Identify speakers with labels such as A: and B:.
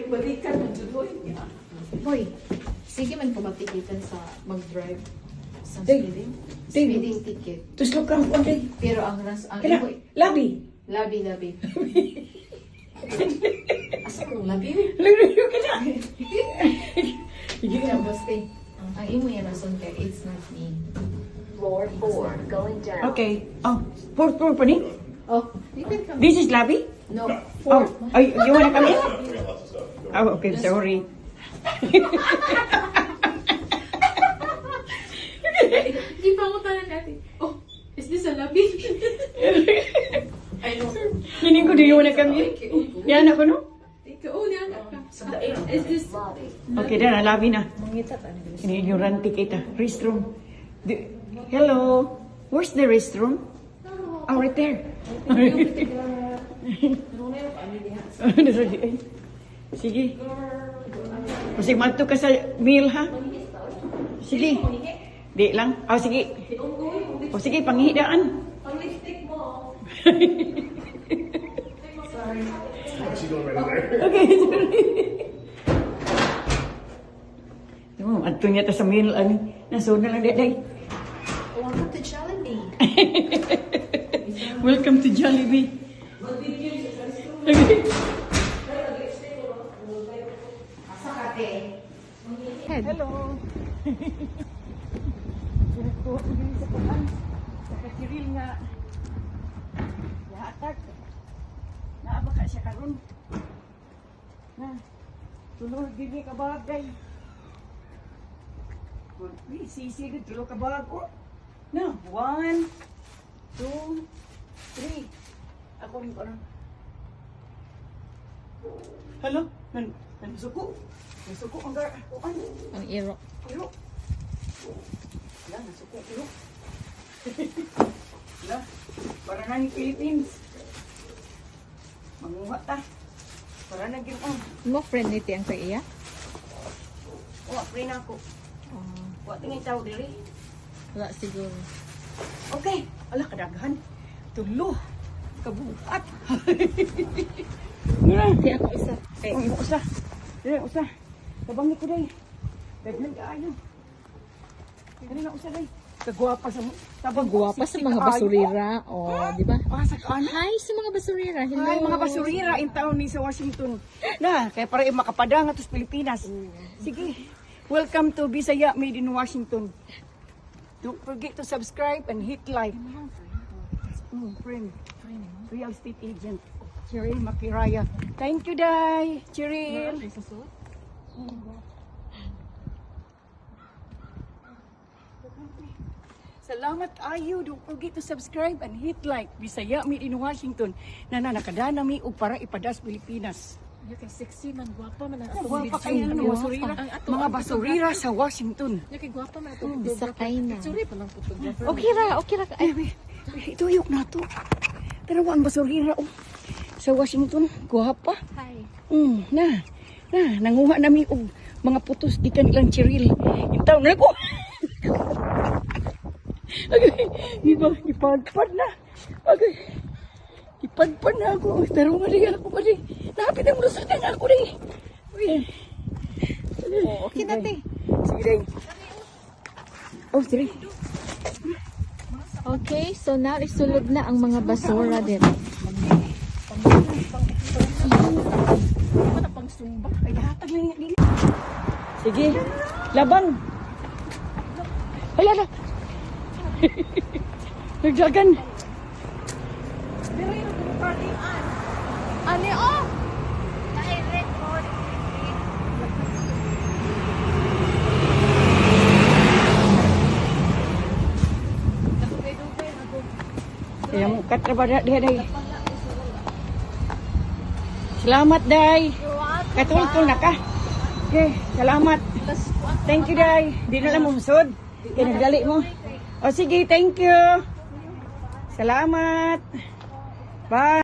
A: balikan ng Judoy.
B: Boy, sige man pamatikitan sa mag-drive sa
C: Day.
B: speeding.
C: Day.
B: Speeding ticket.
C: Tuslok lang ko day.
B: Pero ang
C: Kaya, labi.
B: labi. Asa ko labi?
C: Labi ka na.
B: Sige na, basta. Ang imo yan ason kay it's not me.
D: Floor 4, going down.
C: Okay. Oh, fourth floor pa ni?
B: Oh, you can come.
C: This is lobby?
B: No,
C: Oh,
B: 4.
C: ay, you wanna come in? Oh, okay, sorry.
B: Di pa ako tanan natin. Oh, is this a labi? I know.
C: Hining ko, do you wanna come in? Yan ako, no?
B: Oh, niya ka. Is this...
D: Lobby.
C: Okay, na, lobby na. Ini yung ranti kita. Restroom. Hello. Where's the restroom? Oh, right there. Sige. Kasi mato ka sa meal, ha? Sige. Di lang. Oh, sige. Oh, sige, panghidaan. Okay, sorry. Oh, ato niya ta sa meal, ani. Nasuna lang, day.
B: Welcome to Jollibee.
C: Welcome to Jollibee. Hello. Ko dili sa kuan. Sa Kiril nga. Yatak. Naaba ka siya karon. Na. Tulog dili ka bagay. Sisi ka tulog ka bago. Na, 1, 2, 3. Ako rin ko lang. Hello? Nasuko. Nasuko ang gar.
B: Ang iro.
C: Iro. Wala, nasuko. Iro. Wala. Para na ni Philippines. Manguha ta. Para na ginoon.
B: Mo friend ni Tiang kay iya?
C: O, pray na ako. Wa tingin tao diri.
B: Wala siguro.
C: Okay. Ala, kadaghan. Tulo. Kabuat.
B: Di ako isa.
C: Ang usa. Dili usa. Tabangi ko day. Daghan kaayo. Dili na usa day. Kagwapa sa tabang
B: Guwapa sa mga basurira. O, di ba?
C: Sa kaan.
B: Hi sa mga basurira. Hello.
C: Ay, mga basurira in town ni sa Washington. Na, kaya para makapadang atos Pilipinas. Sige. Welcome to Bisaya Made in Washington. Don't forget to subscribe and hit like. Friend. Real estate agent. Cheryl Makiraya. Thank you, Day. Cheryl. Salamat ayo. Don't forget to subscribe and hit like. Bisaya Made in Washington. Na nakadana mi og para ipadas Pilipinas.
B: Yung kay sexy man, guwapa man ang
C: Guwapa kayo ng basurira. Mga basurira sa Washington.
B: Yung kay guwapa man ang sakay na. Sorry pa lang photographer.
C: Okay ra. Ay, ito yung nato. Pero ang basurira sa Washington, guwapa.
B: Hi.
C: Nanguha namin og mga putos di kanilang Cheryl. Intaw na ko. Okay, ipadpad na. Okay. Ipadpad na ako. Pero mali ako pa rin. Napit ang lusot na ako rin.
B: Okay dati.
C: Sige rin. Oh, sige.
B: Okay, so now isulod na ang mga basura din.
C: Sige. Labang. Hala. Nagdagan.
B: Ani oh!
C: Kaya mo katrabaho dia day. Salamat day. Katul na ka. Okay, salamat. Thank you day. Di na lang musod. Kaya nagdali mo. O sige, thank you. Salamat. Bye.